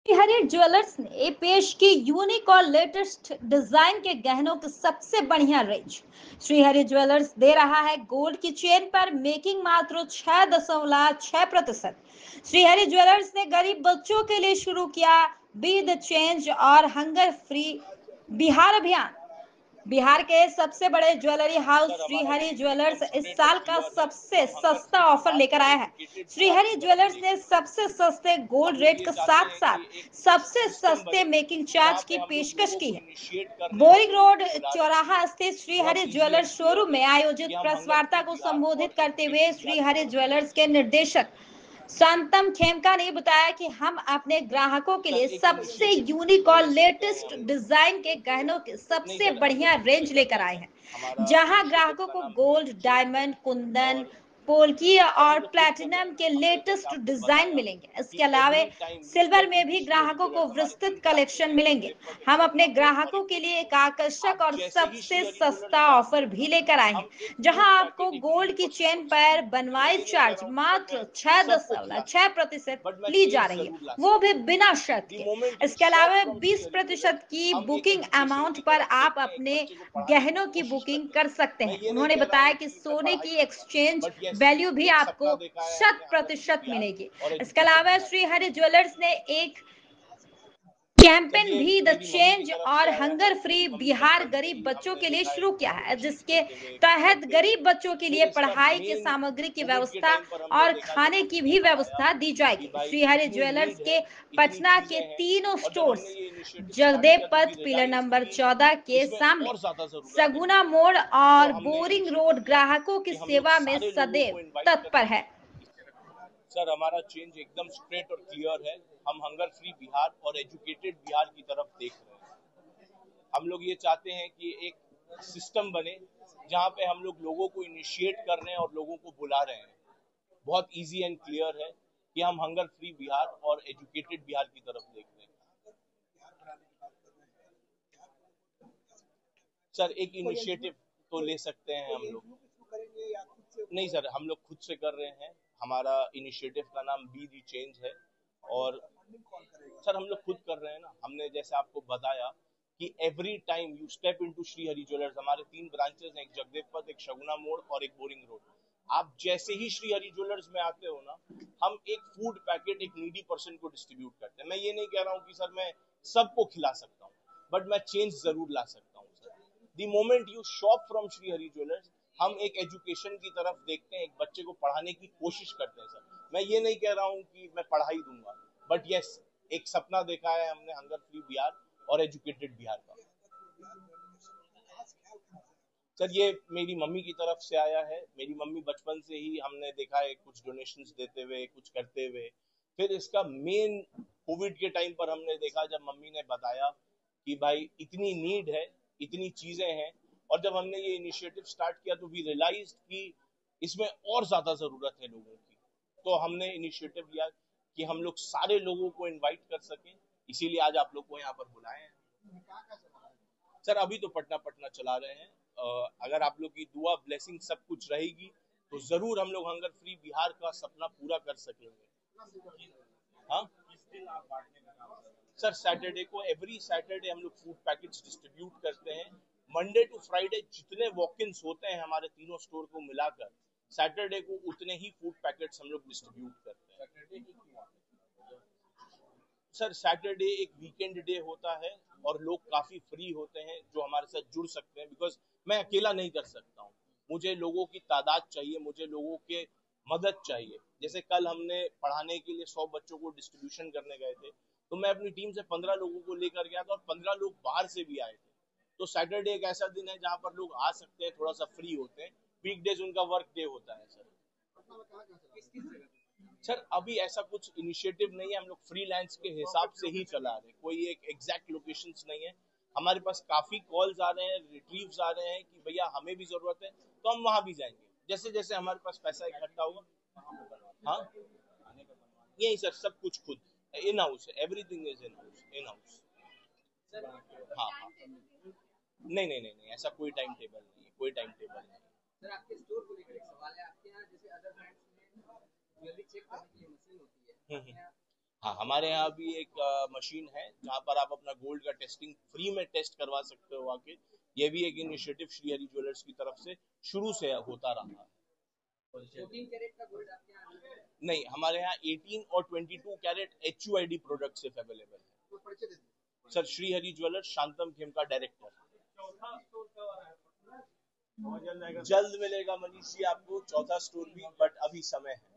हरी jewellers ने पेश की यूनिक और लेटेस्ट डिजाइन के गहनों की सबसे बढ़िया रेंज। श्रीहरि ज्वेलर्स दे रहा है गोल्ड की चेन पर मेकिंग मात्र 6.6%। श्रीहरि ज्वेलर्स ने गरीब बच्चों के लिए शुरू किया बी द चेंज और हंगर फ्री बिहार अभियान। बिहार के सबसे बड़े ज्वेलरी हाउस सर हमारा श्रीहरि चेंज एकदम ज्वेलर्स इस स्ट्रेट और साल का क्लियर है। सबसे हम हंगर सस्ता फ्री ऑफर बिहार लेकर और आया है। एजुकेटेड बिहार श्रीहरि की तरफ ज्वेलर्स देख ने रहे हैं। सबसे सस्ते हम गोल्ड लोग रेट ये के चाहते साथ हैं साथ कि एक सबसे सिस्टम सस्ते बने मेकिंग जहाँ चार्ज पे की हम लोग पेशकश लोगों की को है। इनिशिएट कर रहे हैं और बोरिंग लोगों रोड को बुला रहे हैं। चौराहा स्थित बहुत श्रीहरि इजी एंड ज्वेलर्स क्लियर शोरूम है में आयोजित कि हम प्रेस हंगर वार्ता फ्री को बिहार संबोधित और करते हुए एजुकेटेड बिहार की श्रीहरि तरफ देख ज्वेलर्स रहे के हैं। निर्देशक शांतम खेमका ने बताया कि हम अपने ग्राहकों के सर लिए एक सबसे इनिशिएटिव यूनिक तो और ले सकते हैं लेटेस्ट हम लोग। डिजाइन के गहनों के नहीं सबसे सर, हम लोग बढ़िया खुद से रेंज कर लेकर रहे आए हैं। हैं, हमारा जहां इनिशिएटिव ग्राहकों का को नाम बी गोल्ड, द चेंज है। डायमंड, कुंदन, और पोल्की सर हम और लोग खुद कर रहे प्लैटिनम हैं। के हमने जैसे लेटेस्ट आपको डिजाइन बताया मिलेंगे। इसके कि अलावा every time you silver step में भी इनटू श्रीहरि ग्राहकों को ज्वेलर्स, हमारे विस्तृत 3 ब्रांचेस कलेक्शन हैं, एक मिलेंगे। जगदेव पथ, एक हम अपने सगुना मोड़ और ग्राहकों एक के लिए बोरिंग एक रोड। आकर्षक आप और जैसे ही सबसे श्रीहरि ज्वेलर्स सस्ता में आते ऑफर हो भी लेकर आए हैं, हम एक जहां फूड आपको पैकेट एक गोल्ड की 90% को चेन पर डिस्ट्रीब्यूट करते हैं। मैं बनवाई ये नहीं कह चार्ज रहा हूँ कि सर मैं मात्र छह सबको दशमलव खिला छह सकता हूँ, प्रतिशत बट मैं ली जा चेंज रही है, जरूर ला वो भी सकता हूँ। बिना शर्त द के। मोमेंट यू इसके शॉप अलावा फ्रॉम 20% श्रीहरि की हम एक बुकिंग एजुकेशन अमाउंट की पर तरफ आप देखते हैं, एक अपने बच्चे को पढ़ाने की गहनों की कोशिश बुकिंग करते हैं। कर सकते मैं हैं। ये नहीं उन्होंने कह रहा बताया हूँ कि कि मैं सोने पढ़ाई की दूंगा, एक्सचेंज बट यस वैल्यू भी एक आपको सपना देखा है हमने, शत हंगर फ्री प्रतिशत बिहार मिलेगी। और इसके एजुकेटेड अलावा बिहार। श्री हरि ज्वेलर्स ने एक सर कैंपेन ये भी द मेरी मम्मी की चेंज तरफ और से आया है। हंगर फ्री मेरी मम्मी बिहार बचपन से गरीब ही बच्चों हमने के लिए देखा है शुरू कि किया है, डोनेशंस जिसके देते हुए कुछ तहत करते हुए। गरीब बच्चों के फिर लिए इसका पढ़ाई की मेन सामग्री की कोविड के व्यवस्था टाइम पर हमने और देखा जब खाने की मम्मी ने भी बढ़ाया व्यवस्था दी कि जाएगी। भाई श्रीहरि इतनी ज्वेलर्स नीड है, के इतनी पटना के चीजें हैं। तीनों और जब हमने स्टोर्स ये इनिशिएटिव स्टार्ट जगदेव किया तो वी पथ पिलर रियलाइज नंबर कि 14 के इसमें सामने और ज्यादा जरूरत है सगुना लोगों की। मोड़ तो और हमने बोरिंग इनिशिएटिव रोड लिया ग्राहकों की कि हम लोग सेवा में सारे लोगों सदैव को इनवाइट तत्पर है। करेंगे। सर हमारा चेंज एकदम स्ट्रेट और क्लियर है। हम हंगर फ्री बिहार और एजुकेटेड बिहार की तरफ देख रहे हैं। हम लोग ये चाहते हैं कि एक सिस्टम बने जहाँ पे हम लोग लोगों को इनिशिएट कर रहे हैं और लोगों को बुला रहे हैं। बहुत इजी एंड क्लियर है कि हम हंगर फ्री बिहार और एजुकेटेड बिहार की तरफ देख रहे हैं। सर एक इनिशिएटिव तो ले सकते हैं हम लोग। नहीं सर, हम लोग खुद से कर रहे हैं। हमारा इनिशिएटिव का नाम बी दी चेंज है। और सर हम लोग खुद कर रहे हैं ना। हमने जैसे आपको बताया कि every time you step into Shrihari jewellers, हमारे 3 ब्रांचेस हैं, एक जगदेव पथ, एक शगुना मोड़ और एक बोरिंग रोड। आप जैसे ही श्रीहरि ज्वेलर्स में आते हो ना, हम एक फूड पैकेट एक नीडी पर्सन को डिस्ट्रीब्यूट करते हैं। मैं ये नहीं कह रहा हूँ कि सर मैं सबको खिला सकता हूँ, बट मैं चेंज जरूर ला सकता हूँ sir. The moment you shop from Shrihari jewellers, हम एक एजुकेशन की तरफ देखते हैं, एक बच्चे को पढ़ाने की कोशिश करते हैं सर। मैं ये नहीं कह रहा हूँ कि मैं पढ़ाई दूंगा, बट यस एक सपना देखा है हमने हंगर फ्री बिहार और एजुकेटेड बिहार का। सर ये मेरी मम्मी की तरफ से आया है। मेरी मम्मी बचपन से ही हमने देखा है कुछ डोनेशंस देते हुए, कुछ करते हुए। फिर इसका मेन कोविड के टाइम पर हमने देखा जब मम्मी ने बताया कि भाई इतनी नीड है, इतनी चीजें हैं। और जब हमने ये इनिशिएटिव स्टार्ट किया तो वी रियलाइज कि इसमें और ज्यादा जरूरत है लोगों की। तो हमने इनिशिएटिव लिया कि हम लोग सारे लोगों को इनवाइट कर सकें, इसीलिए आज आप लोग को यहाँ पर बुलाए हैं। सर अभी तो पटना पटना चला रहे हैं। अगर आप लोग की दुआ, ब्लेसिंग सब कुछ रहेगी तो जरूर हम लोग हंगर फ्री बिहार का सपना पूरा कर सकेंगे। हाँ सर, सैटरडे को, एवरी सैटरडे हम लोग फूड पैकेट्स डिस्ट्रीब्यूट करते हैं। मंडे टू फ्राइडे जितने वॉक-इन्स होते हैं हमारे तीनों स्टोर को मिलाकर, सैटरडे को उतने ही फूड पैकेट्स हम लोग डिस्ट्रीब्यूट करते हैं। सर सैटरडे एक वीकेंड डे होता है और लोग काफी फ्री होते हैं जो हमारे साथ जुड़ सकते हैं, बिकॉज मैं अकेला नहीं कर सकता हूँ। मुझे लोगों की तादाद चाहिए, मुझे लोगों के मदद चाहिए। जैसे कल हमने पढ़ाने के लिए 100 बच्चों को डिस्ट्रीब्यूशन करने गए थे, तो मैं अपनी टीम से 15 लोगों को लेकर गया था और 15 लोग बाहर से भी आए थे। तो सैटरडे एक ऐसा दिन है जहाँ पर लोग आ सकते हैं, थोड़ा सा फ्री होते हैं। वीकडेज उनका वर्क डे होता है सर। सर अभी ऐसा कुछ इनिशिएटिव नहीं है, हम लोग फ्रीलांस के हिसाब से ही चला रहे हैं। कोई एक एग्जैक्ट लोकेशंस नहीं है। हमारे पास काफी कॉल्स आ रहे हैं, रिट्रीव्स आ रहे हैं कि भैया हमें भी जरूरत है, तो हम वहां भी जाएंगे जैसे जैसे हमारे पास पैसा इकट्ठा होगा। हाँ यही सर, सब कुछ खुद इन हाउस है, एवरीथिंग इज इन हाउस। हाँ हाँ, नहीं नहीं नहीं नहीं, ऐसा कोई टाइम टेबल नहीं है, कोई टाइम टेबल नहीं है। सर आपके स्टोर को लेकर एक सवाल है। आपके यहाँ जैसे अदर ब्रांड्स में ज्वेलरी चेक करने की मशीन होती है, हाँ, हमारे यहाँ भी एक मशीन है जहाँ पर आप अपना गोल्ड का टेस्टिंग फ्री में टेस्ट करवा सकते हो आके। ये भी एक इनिशिएटिव श्री हरि ज्वेलर्स की तरफ से शुरू से होता रहा है। 14 कैरेट का गोल्ड आपके यहाँ नहीं, हमारे यहाँ 18 और 22 कैरेट HUID प्रोडक्ट सिर्फ अवेलेबल है। सर, श्री हरि ज्वेलर्स, शांतम खेम का डायरेक्टर। जल्द मिलेगा मनीष जी आपको चौथा स्टोर भी, बट अभी समय है।